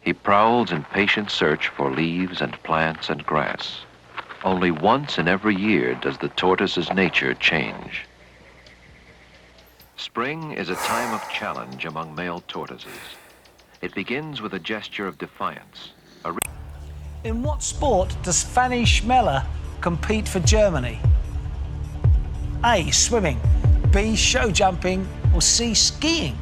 He prowls in patient search for leaves and plants and grass. Only once in every year does the tortoise's nature change. Spring is a time of challenge among male tortoises. It begins with a gesture of defiance. In what sport does Fanny Schmeller compete for Germany? A, swimming, B, show jumping, or C, skiing?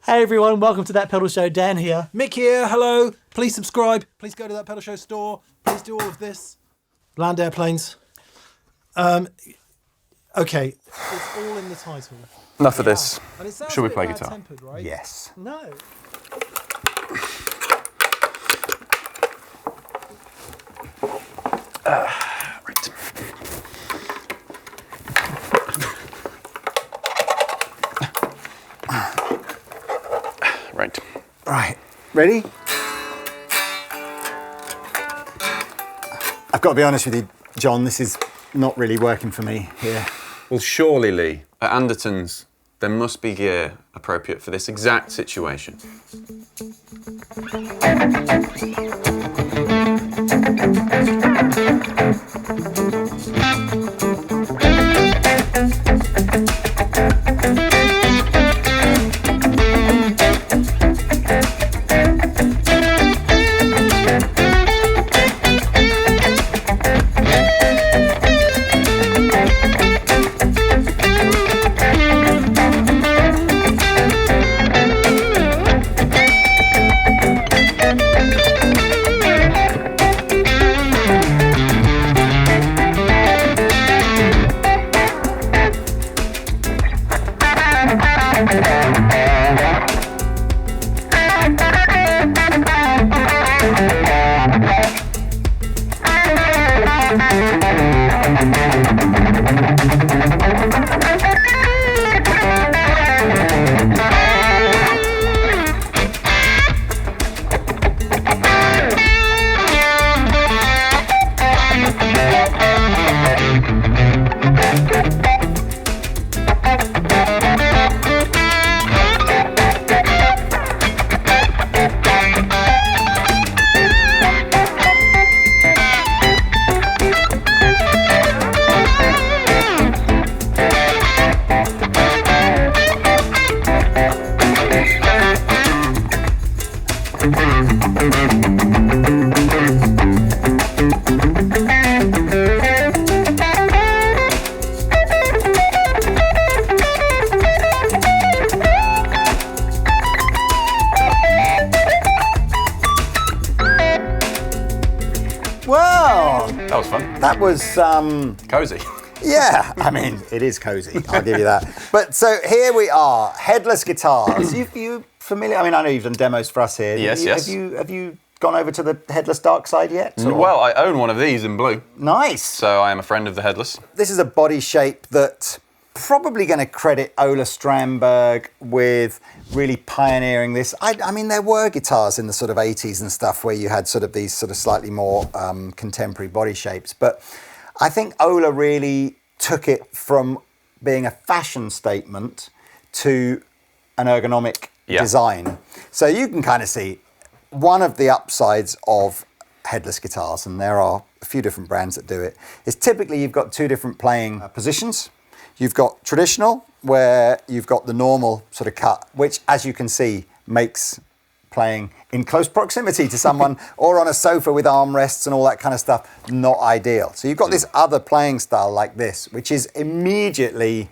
Hey everyone, welcome to That Pedal Show. Dan here. Mick here, hello. Please subscribe. Please go to That Pedal Show store. Please do all of this. Land airplanes. Okay, it's all in the title. Enough of this. And it sounds Should we a bit play guitar? bad-tempered, right? Yes. No. Right. Right. Right, ready? I've got to be honest with you, John, this is not really working for me here. Well, surely, Lee, at Andertons, there must be gear appropriate for this exact situation. Well, That was fun. that was, Cozy. yeah, I mean, it is cozy, I'll give you that. But so here we are, Headless Guitars. You familiar? I mean, I know you've done demos for us here. Yes, yes. Have you gone over to the Headless Dark side yet? or- Well, I own one of these in blue, Nice. so I am a friend of the Headless. This is a body shape that probably going to credit Ola Strandberg with really pioneering this. I mean, there were guitars in the sort of 80s and stuff where you had sort of these sort of slightly more contemporary body shapes. But I think Ola really took it from being a fashion statement to an ergonomic design. So you can kind of see one of the upsides of headless guitars, and there are a few different brands that do it, is typically you've got two different playing positions. You've got traditional, where you've got the normal sort of cut, which, as you can see, makes playing in close proximity to someone or on a sofa with armrests and all that kind of stuff not ideal. So you've got this other playing style like this, which is immediately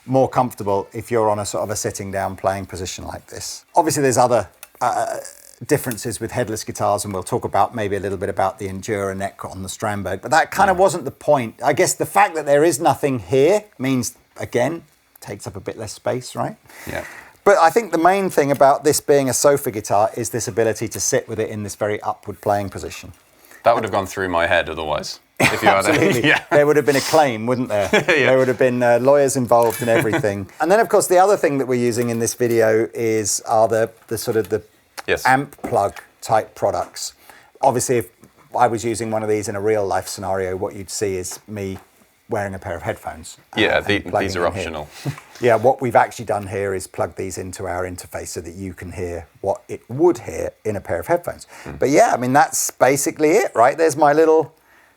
more comfortable if you're on a sort of a sitting down playing position like this. Obviously, there's other differences with headless guitars, and we'll talk about maybe a little bit about the Endura neck on the Strandberg, but that kind of wasn't the point. I guess the fact that there is nothing here means, again, takes up a bit less space, right? Yeah. But I think the main thing about this being a sofa guitar is this ability to sit with it in this very upward playing position. That would have gone through my head otherwise. If you had Absolutely. Yeah. There would have been a claim, wouldn't there? Yeah. There would have been lawyers involved and everything. And then, of course, the other thing that we're using in this video are the sort of the amp plug type products. Obviously, if I was using one of these in a real life scenario, what you'd see is me wearing a pair of headphones. Yeah, and plugging these are in here. optional. Yeah, what we've actually done here is plug these into our interface so that you can hear what it would hear in a pair of headphones. But yeah, I mean, that's basically it, right? There's my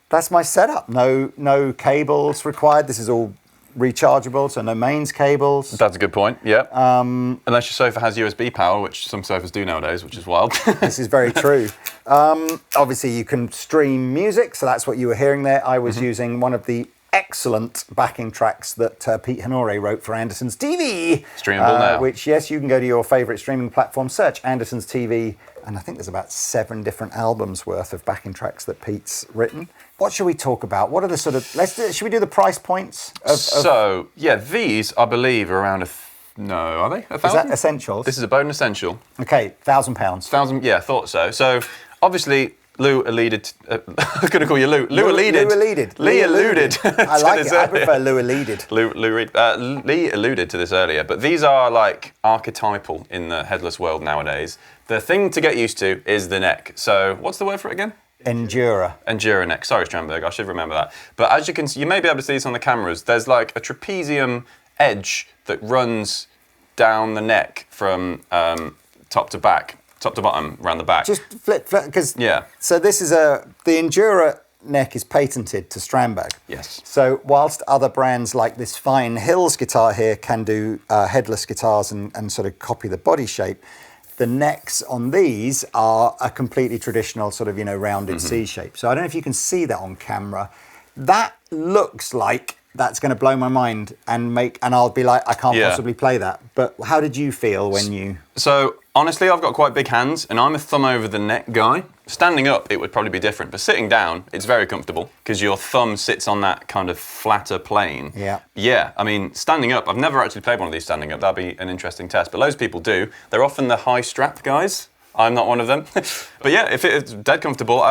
that's my setup. No cables required. This is all rechargeable, so no mains cables. That's a good point, yeah. Unless your sofa has USB power, which some sofas do nowadays, which is wild. This is very true. Obviously, you can stream music, so that's what you were hearing there. I was using one of the excellent backing tracks that Pete Honore wrote for Andertons TV. Streamable now. Which, yes, you can go to your favourite streaming platform, search Andertons TV, and I think there's about 7 different albums worth of backing tracks that Pete's written. What should we talk about? What are the sort of... should we do the price points? So, yeah, these, I believe, are around no, are they? 1,000? Is that essentials? This is a Bowden Essential. Okay, £1,000. 1,000, yeah, thought so. So, obviously... Lou alluded. I was going to call you Lou. Lou alluded. Lou alluded. Lee alluded. I like it. I prefer Lou alluded. Lee alluded to this earlier, but these are like archetypal in the headless world nowadays. The thing to get used to is the neck. So, what's the word for it again? Endura neck. Sorry, Strandberg. I should remember that. But as you can see, you may be able to see this on the cameras. There's like a trapezium edge that runs down the neck from top to bottom, around the back. Just flip, because yeah. So this is the Endura neck is patented to Strandberg. Yes. So whilst other brands like this fine HILS guitar here can do headless guitars and sort of copy the body shape, the necks on these are a completely traditional sort of, rounded C shape. So I don't know if you can see that on camera. That looks like that's going to blow my mind and I'll be like, I can't possibly play that. But how did you feel when you... So, honestly, I've got quite big hands and I'm a thumb over the neck guy. Standing up, it would probably be different, but sitting down, it's very comfortable because your thumb sits on that kind of flatter plane. Yeah. Yeah, I mean, standing up, I've never actually played one of these standing up. That'd be an interesting test, but loads of people do. They're often the high strap guys. I'm not one of them. But yeah, if it's dead comfortable,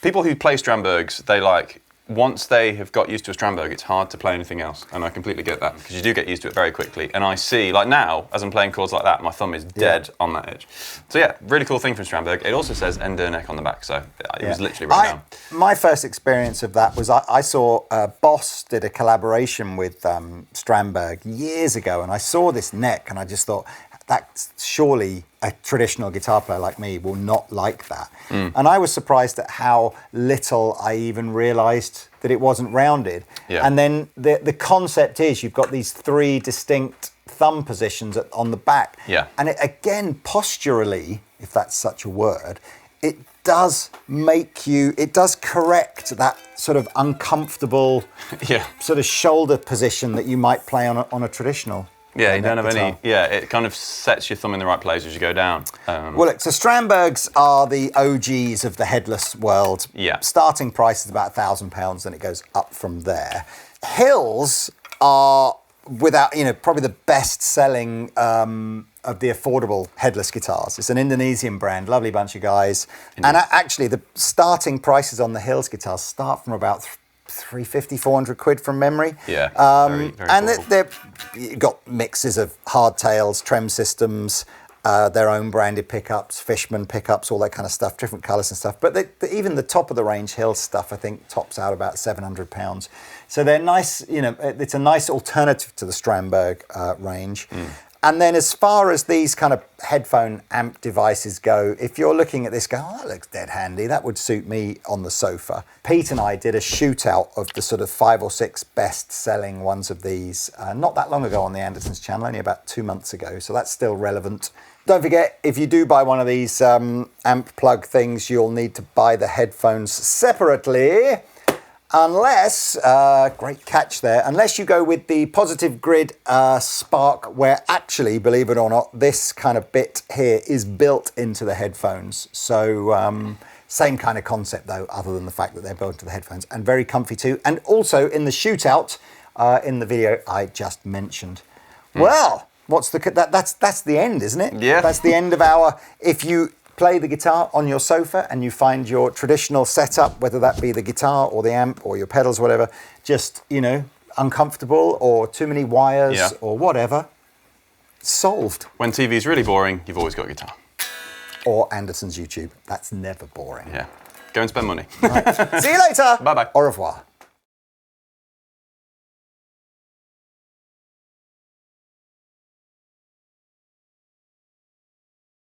people who play Strandbergs, they like... Once they have got used to a Strandberg, it's hard to play anything else, and I completely get that, because you do get used to it very quickly, and I see, like now, as I'm playing chords like that, my thumb is dead on that edge. So yeah, really cool thing from Strandberg. It also says Ender neck on the back, so it was literally right down. My first experience of that was I saw Boss did a collaboration with Strandberg years ago, and I saw this neck, and I just thought, that's surely a traditional guitar player like me will not like that. And I was surprised at how little I even realised that it wasn't rounded. Yeah. And then the concept is you've got these 3 distinct thumb positions on the back. Yeah. And it, again, posturally, if that's such a word, it does correct that sort of uncomfortable sort of shoulder position that you might play on a traditional. Yeah, you don't have any. Yeah, it kind of sets your thumb in the right place as you go down. Well, look, so Strandbergs are the OGs of the headless world. Yeah. Starting price is about £1,000, and it goes up from there. HILS are, without probably the best-selling of the affordable headless guitars. It's an Indonesian brand, lovely bunch of guys, and actually the starting prices on the HILS guitars start from about 350, 400 quid from memory. Yeah, very and they've got mixes of hardtails, trem systems, their own branded pickups, Fishman pickups, all that kind of stuff, different colours and stuff. But even the top of the range HILS stuff, I think, tops out about £700. So they're nice, it's a nice alternative to the Strandberg range. And then as far as these kind of headphone amp devices go, if you're looking at this going, oh, that looks dead handy, that would suit me on the sofa. Pete and I did a shootout of the sort of 5 or 6 best-selling ones of these not that long ago on the Andertons channel, only about 2 months ago, so that's still relevant. Don't forget, if you do buy one of these amp plug things, you'll need to buy the headphones separately. Unless, great catch there, unless you go with the Positive Grid Spark, where actually, believe it or not, this kind of bit here is built into the headphones. So same kind of concept though, other than the fact that they're built into the headphones, and very comfy too. And also in the shootout, in the video I just mentioned. Well, that's the end, isn't it? Yeah. That's the end of our, if you play the guitar on your sofa and you find your traditional setup, whether that be the guitar or the amp or your pedals, whatever, just, uncomfortable or too many wires or whatever, solved. When TV's really boring, you've always got a guitar. Or Anderton's YouTube. That's never boring. Yeah. Go and spend money. Right. See you later. Bye-bye. Au revoir.